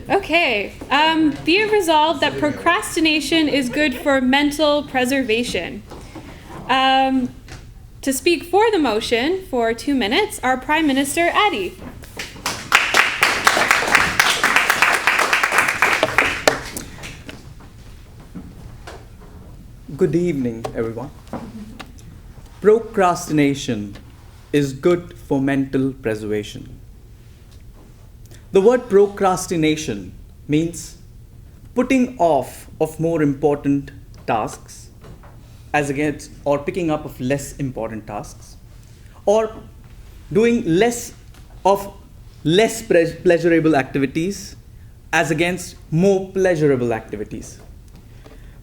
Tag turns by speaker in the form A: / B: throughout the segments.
A: Okay. Be it resolved that procrastination is good for mental preservation. To speak for the motion for 2 minutes, our Prime Minister, Addie.
B: Good evening, everyone. Procrastination is good for mental preservation. The word procrastination means putting off of more important tasks as against or picking up of less important tasks, or doing less pleasurable activities as against more pleasurable activities.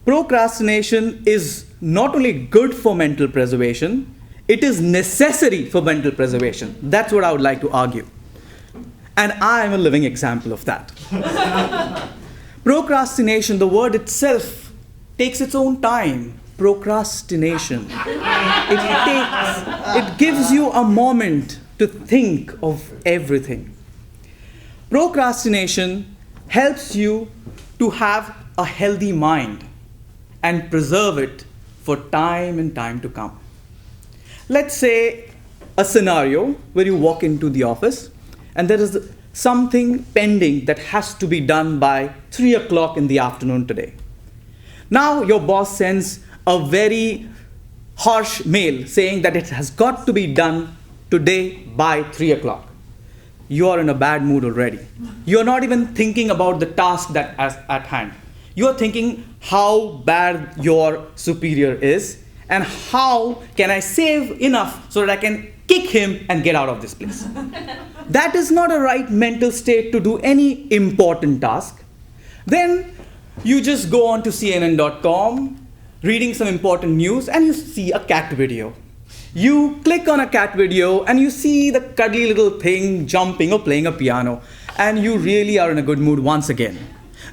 B: Procrastination is not only good for mental preservation, it is necessary for mental preservation. That's what I would like to argue. And I am a living example of that. Procrastination, the word itself, takes its own time. Procrastination. It gives you a moment to think of everything. Procrastination helps you to have a healthy mind and preserve it for time and time to come. Let's say a scenario where you walk into the office and there is something pending that has to be done by 3 o'clock in the afternoon today. Now your boss sends a very harsh mail saying that it has got to be done today by 3 o'clock. You are in a bad mood already. You're not even thinking about the task that is at hand. You're thinking how bad your superior is and how can I save enough so that I can kick him and get out of this place. That is not a right mental state to do any important task. Then you just go on to CNN.com, reading some important news, and you see a cat video. You click on a cat video and you see the cuddly little thing jumping or playing a piano, and you really are in a good mood once again.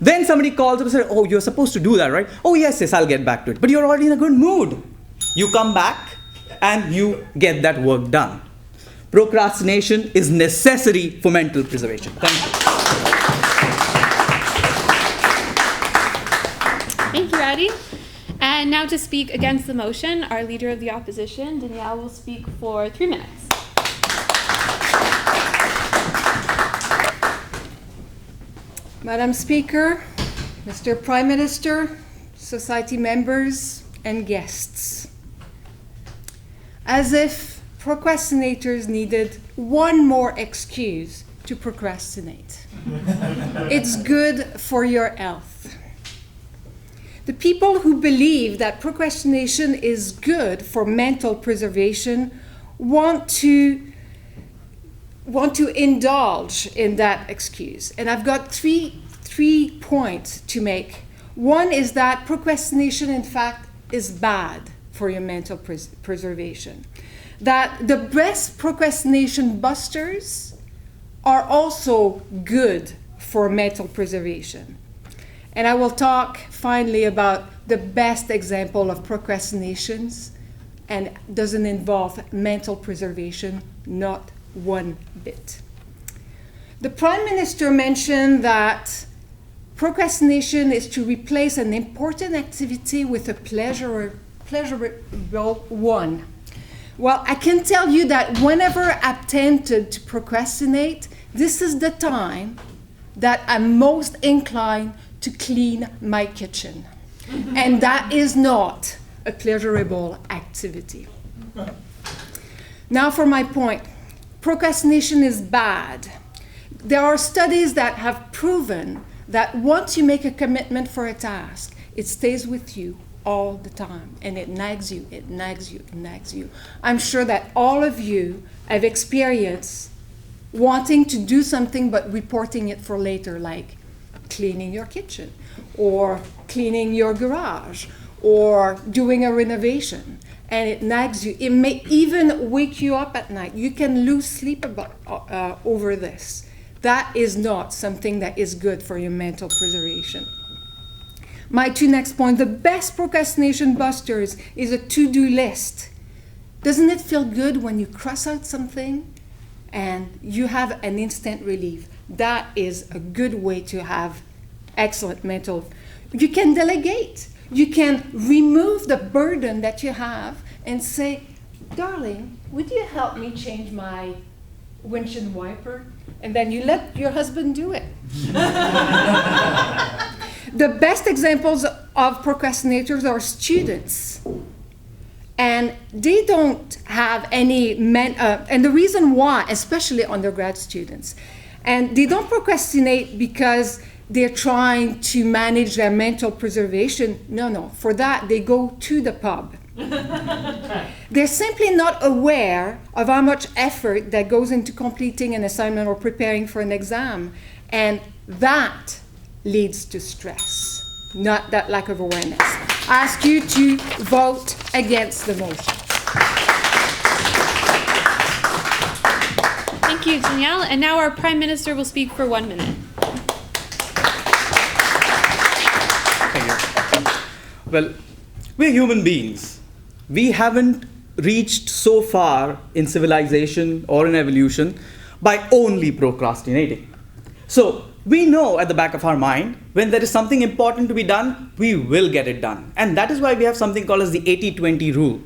B: Then somebody calls up and says, oh, you're supposed to do that, right? Oh, yes, I'll get back to it. But you're already in a good mood. You come back and you get that work done. Procrastination is necessary for mental preservation. Thank you.
A: Thank you, Addie. And now to speak against the motion, our Leader of the Opposition, Danièle, will speak for 3 minutes.
C: Madam Speaker, Mr. Prime Minister, Society members, and guests. As if procrastinators needed one more excuse to procrastinate. It's good for your health. The people who believe that procrastination is good for mental preservation want to indulge in that excuse. And I've got three points to make. One is that procrastination, in fact, is bad for your mental preservation. That the best procrastination busters are also good for mental preservation. And I will talk finally about the best example of procrastinations, and doesn't involve mental preservation, not one bit. The Prime Minister mentioned that procrastination is to replace an important activity with a pleasurable one. Well, I can tell you that whenever I'm tempted to procrastinate, this is the time that I'm most inclined to clean my kitchen. And that is not a pleasurable activity. Now for my point. Procrastination is bad. There are studies that have proven that once you make a commitment for a task, it stays with you all the time, and it nags you, it nags you, it nags you. I'm sure that all of you have experienced wanting to do something but reporting it for later, like cleaning your kitchen, or cleaning your garage, or doing a renovation. And it nags you. It may even wake you up at night. You can lose sleep over this. That is not something that is good for your mental preservation. My two next points. The best procrastination busters is a to-do list. Doesn't it feel good when you cross out something and you have an instant relief? that is a good way to have excellent mental. You can delegate. You can remove the burden that you have and say, darling, would you help me change my windshield wiper? And then you let your husband do it. The best examples of procrastinators are students. And they don't have any, and the reason why, especially undergrad students, and they don't procrastinate because they're trying to manage their mental preservation. No. For that, they go to the pub. They're simply not aware of how much effort that goes into completing an assignment or preparing for an exam. And that leads to stress, not that lack of awareness. I ask you to vote against the motion.
A: Thank you, Danièle. And now our Prime Minister will speak for 1 minute.
B: Well, we're human beings. We haven't reached so far in civilization or in evolution by only procrastinating. So we know at the back of our mind, when there is something important to be done, we will get it done. And that is why we have something called as the 80-20 rule.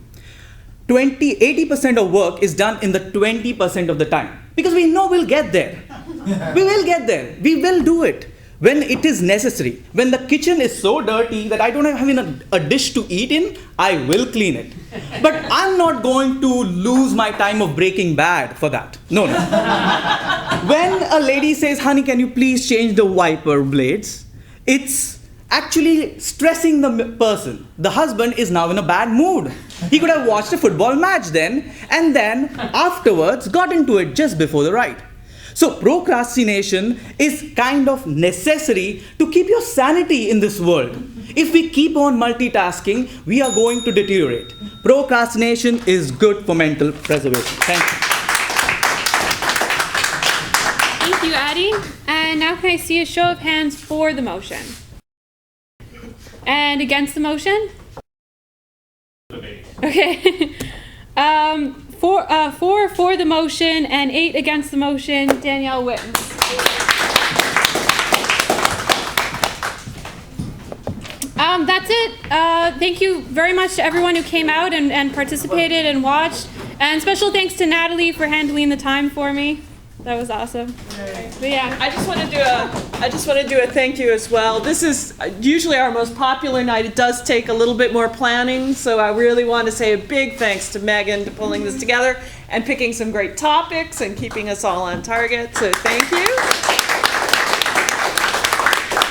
B: 80% of work is done in the 20% of the time. Because we know we'll get there. We will get there. We will do it. When it is necessary, when the kitchen is so dirty that I don't have even a dish to eat in, I will clean it. But I'm not going to lose my time of Breaking Bad for that. No. When a lady says, honey, can you please change the wiper blades? It's actually stressing the person. The husband is now in a bad mood. He could have watched a football match then, and then afterwards got into it just before the ride. So procrastination is kind of necessary to keep your sanity in this world. If we keep on multitasking, we are going to deteriorate. Procrastination is good for mental preservation. Thank you.
A: Thank you, Addie. And now can I see a show of hands for the motion? And against the motion? Okay. Four for the motion and 8 against the motion. Danièle wins. That's it. Thank you very much to everyone who came out and participated and watched. And special thanks to Natalie for handling the time for me. That was awesome. But yeah.
D: I just want to do a thank you as well. This is usually our most popular night. It does take a little bit more planning, so I really want to say a big thanks to Megan for pulling this together and picking some great topics and keeping us all on target. So thank you.